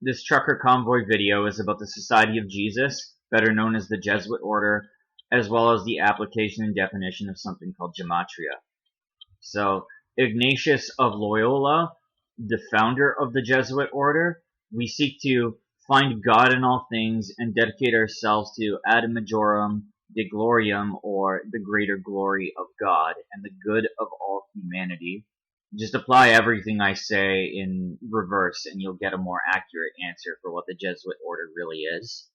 This trucker convoy video is about the Society of Jesus, better known as the Jesuit Order, as well as the application and definition of something called Gematria. So, Ignatius of Loyola, the founder of the Jesuit Order, we seek to find God in all things and dedicate ourselves to ad majorem de gloriam, or the greater glory of God and the good of all humanity. Just apply everything I say in reverse and you'll get a more accurate answer for what the Jesuit Order really is.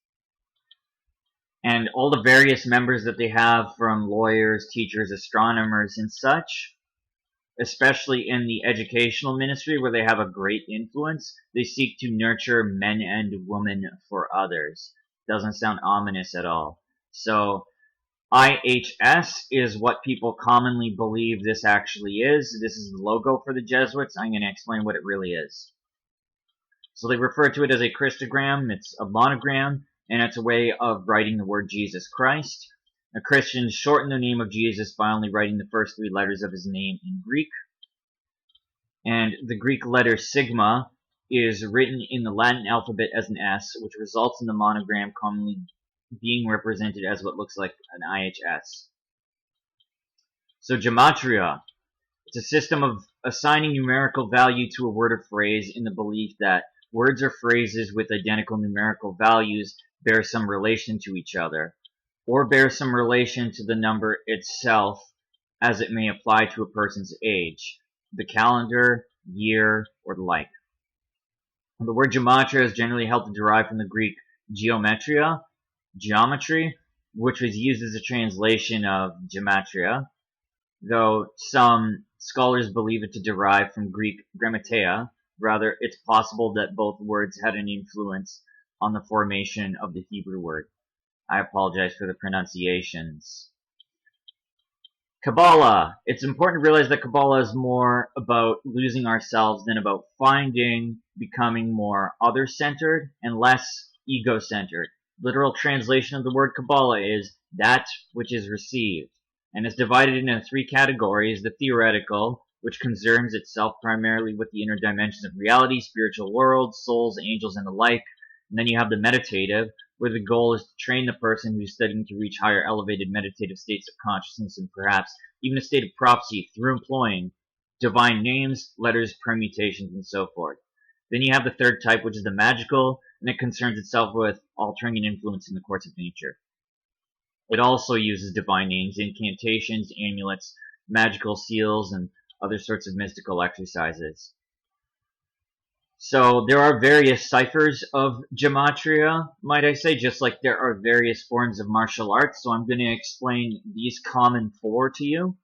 And all the various members that they have, from lawyers, teachers, astronomers, and such, especially in the educational ministry where they have a great influence, they seek to nurture men and women for others. Doesn't sound ominous at all. So IHS is what people commonly believe this actually is. This is the logo for the Jesuits. I'm going to explain what it really is. So they refer to it as a Christogram. It's a monogram, and it's a way of writing the word Jesus Christ. Christians shorten the name of Jesus by only writing the first three letters of his name in Greek. And the Greek letter sigma is written in the Latin alphabet as an S, which results in the monogram commonly being represented as what looks like an IHS. So Gematria, it's a system of assigning numerical value to a word or phrase in the belief that words or phrases with identical numerical values bear some relation to each other, or bear some relation to the number itself as it may apply to a person's age, the calendar, year, or the like. The word gematria is generally held to derive from the Greek geometria, geometry, which was used as a translation of gematria, though some scholars believe it to derive from Greek grammatea. Rather, it's possible that both words had an influence on the formation of the Hebrew word. I apologize for the pronunciations. Kabbalah. It's important to realize that Kabbalah is more about losing ourselves than about finding, becoming more other-centered and less ego-centered. Literal translation of the word Kabbalah is that which is received, and is divided into three categories: the theoretical, which concerns itself primarily with the inner dimensions of reality, spiritual worlds, souls, angels, and the like. And then you have the meditative, where the goal is to train the person who's studying to reach higher elevated meditative states of consciousness and perhaps even a state of prophecy through employing divine names, letters, permutations, and so forth. Then you have the third type, which is the magical, and it concerns itself with altering and influencing the course of nature. It also uses divine names, incantations, amulets, magical seals, and other sorts of mystical exercises. So there are various ciphers of gematria, might I say, just like there are various forms of martial arts. So I'm going to explain these common four to you.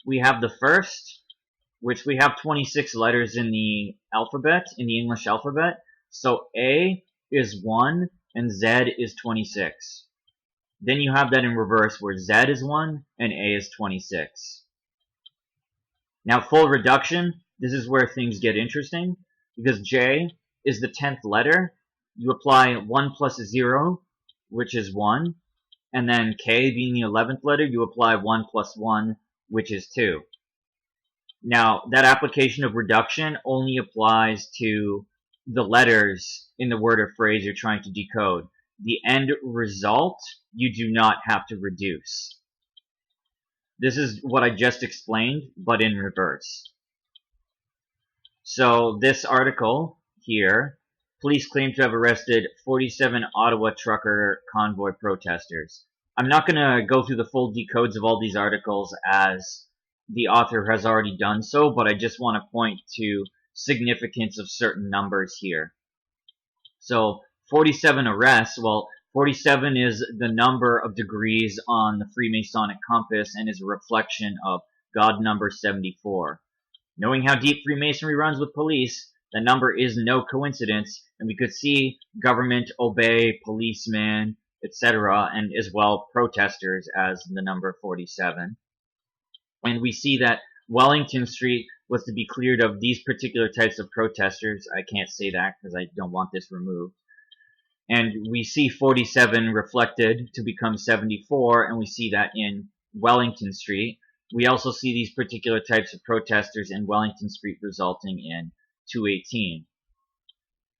We have the first, which we have 26 letters in the alphabet, in the English alphabet. So A is 1 and Z is 26. Then you have that in reverse, where Z is 1 and A is 26. Now full reduction, this is where things get interesting, because J is the 10th letter. You apply 1 plus 0, which is 1, and then K being the 11th letter, you apply 1 plus 1, which is 2. Now, that application of reduction only applies to the letters in the word or phrase you're trying to decode. The end result, you do not have to reduce. This is what I just explained, but in reverse. So this article here, police claim to have arrested 47 Ottawa trucker convoy protesters. I'm not going to go through the full decodes of all these articles as the author has already done so, but I just want to point to significance of certain numbers here. So 47 arrests, well, 47 is the number of degrees on the Freemasonic compass and is a reflection of God number 74. Knowing how deep Freemasonry runs with police, the number is no coincidence, and we could see government obey policemen, etc., and as well protesters as the number 47. And we see that Wellington Street was to be cleared of these particular types of protesters. I can't say that because I don't want this removed. And we see 47 reflected to become 74, and we see that in Wellington Street. We also see these particular types of protesters in Wellington Street resulting in 218.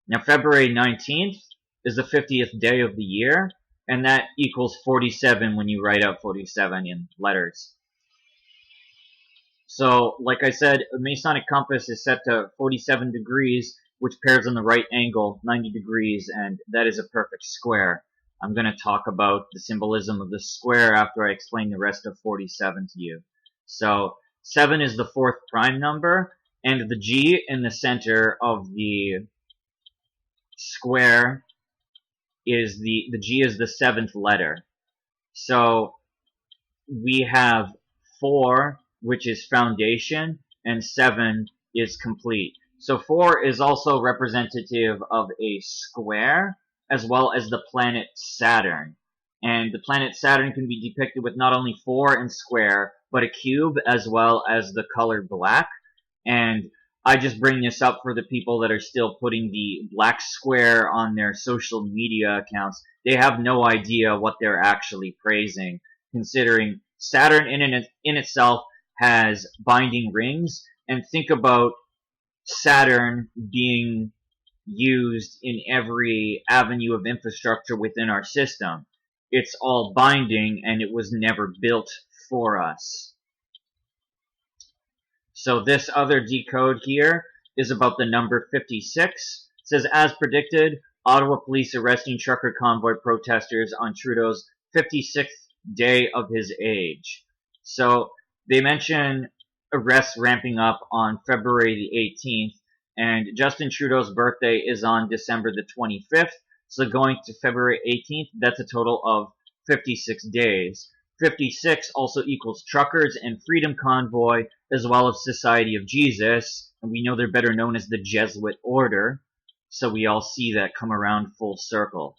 Now, February 19th is the 50th day of the year, and that equals 47 when you write out 47 in letters. So, like I said, a Masonic compass is set to 47 degrees, which pairs on the right angle, 90 degrees, and that is a perfect square. I'm going to talk about the symbolism of the square after I explain the rest of 47 to you. So, 7 is the fourth prime number, and the G in the center of the square is the G is the seventh letter. So, we have 4, which is foundation, and 7 is complete. So 4 is also representative of a square, as well as the planet Saturn. And the planet Saturn can be depicted with not only 4 and square, but a cube, as well as the color black. And I just bring this up for the people that are still putting the black square on their social media accounts. They have no idea what they're actually praising, considering Saturn in itself has binding rings, and think about Saturn being used in every avenue of infrastructure within our system. It's all binding, and it was never built for us. So this other decode here is about the number 56. It says, as predicted, Ottawa police arresting trucker convoy protesters on Trudeau's 56th day of his age. So they mention arrests ramping up on February the 18th, and Justin Trudeau's birthday is on December the 25th. So going to February 18th, that's a total of 56 days. 56 also equals truckers and Freedom Convoy, as well as Society of Jesus, and we know they're better known as the Jesuit Order. So we all see that come around full circle.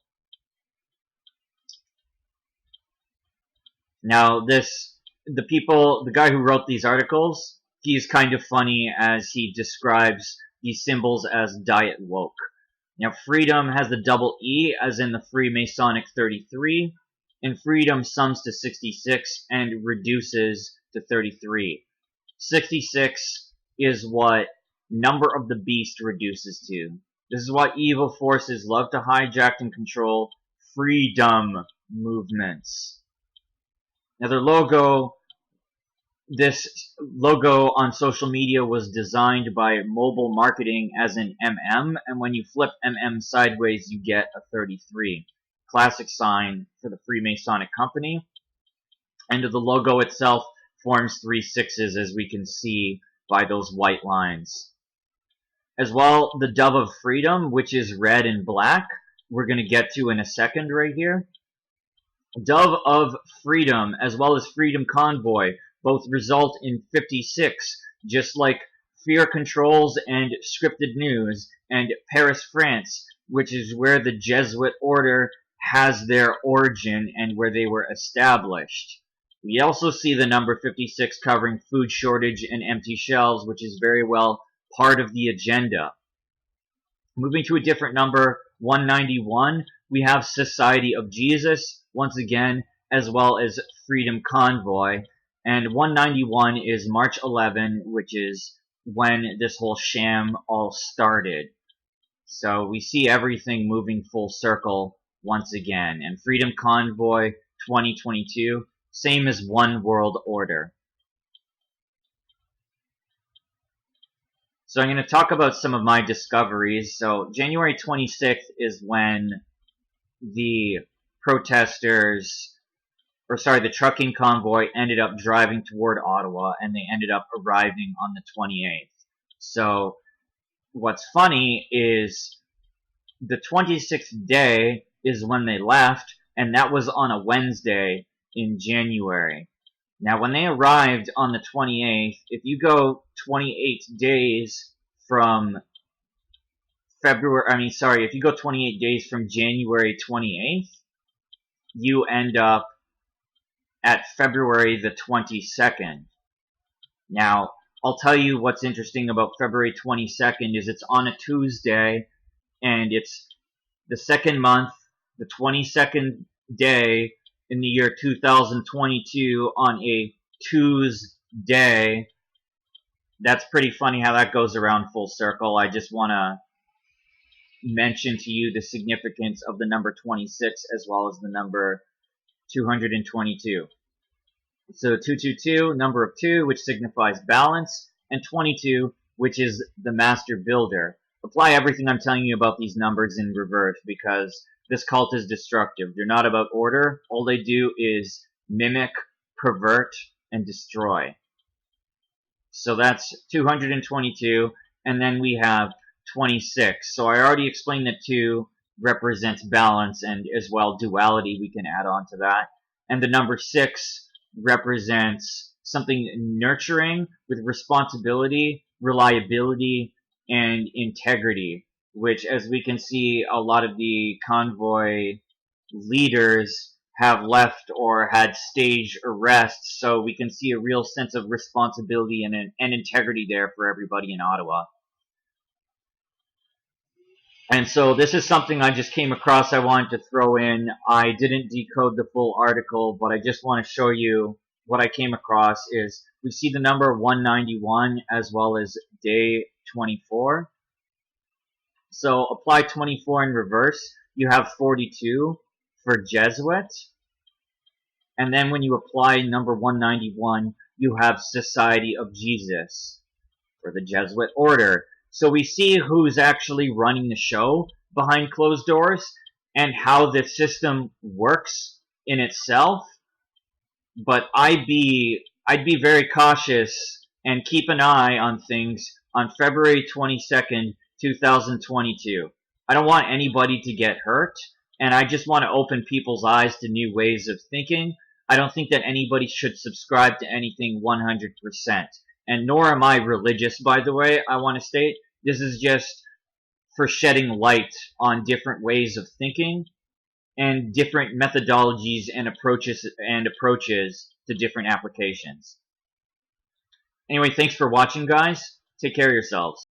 Now the guy who wrote these articles, he's kind of funny as he describes these symbols as diet woke. Now freedom has the double E, as in the Freemasonic 33, and freedom sums to 66 and reduces to 33. 66 is what number of the beast reduces to. This is what evil forces love to hijack and control freedom movements. Now this logo on social media was designed by Mobile Marketing as an MM, and when you flip MM sideways, you get a 33. Classic sign for the Freemasonic company. And the logo itself forms 3 6s, as we can see by those white lines. As well, the Dove of Freedom, which is red and black, we're going to get to in a second right here. Dove of Freedom, as well as Freedom Convoy, both result in 56, just like Fear Controls and Scripted News, and Paris, France, which is where the Jesuit Order has their origin and where they were established. We also see the number 56 covering food shortage and empty shelves, which is very well part of the agenda. Moving to a different number, 191, we have Society of Jesus, once again, as well as Freedom Convoy. And 191 is March 11, which is when this whole sham all started. So we see everything moving full circle once again. And Freedom Convoy 2022, same as One World Order. So I'm going to talk about some of my discoveries. So January 26th is when the the trucking convoy ended up driving toward Ottawa, and they ended up arriving on the 28th. So what's funny is the 26th day is when they left, and that was on a Wednesday in January. Now, when they arrived on the 28th, if you go 28 days from if you go 28 days from January 28th, you end up at February the 22nd. Now, I'll tell you what's interesting about February 22nd is it's on a Tuesday, and it's the second month, the 22nd day in the year 2022 on a Tuesday. That's pretty funny how that goes around full circle. I just want to mention to you the significance of the number 26 as well as the number 222. So 222, number of 2, which signifies balance, and 22, which is the master builder. Apply everything I'm telling you about these numbers in reverse, because this cult is destructive. They're not about order. All they do is mimic, pervert, and destroy. So that's 222, and then we have 26. So I already explained that 2 represents balance and as well duality. We can add on to that. And the number 6 represents something nurturing with responsibility, reliability, and integrity, which, as we can see, a lot of the convoy leaders have left or had stage arrests, so we can see a real sense of responsibility and integrity there for everybody in Ottawa. And so this is something I just came across I wanted to throw in. I didn't decode the full article, but I just want to show you what I came across is we see the number 191 as well as day 24. So apply 24 in reverse. You have 42 for Jesuit. And then when you apply number 191, you have Society of Jesus for the Jesuit Order. So we see who's actually running the show behind closed doors and how the system works in itself. But I'd be very cautious and keep an eye on things on February 22nd, 2022. I don't want anybody to get hurt, and I just want to open people's eyes to new ways of thinking. I don't think that anybody should subscribe to anything 100%. And nor am I religious, by the way, I want to state. This is just for shedding light on different ways of thinking and different methodologies and approaches to different applications. Anyway, thanks for watching, guys. Take care of yourselves.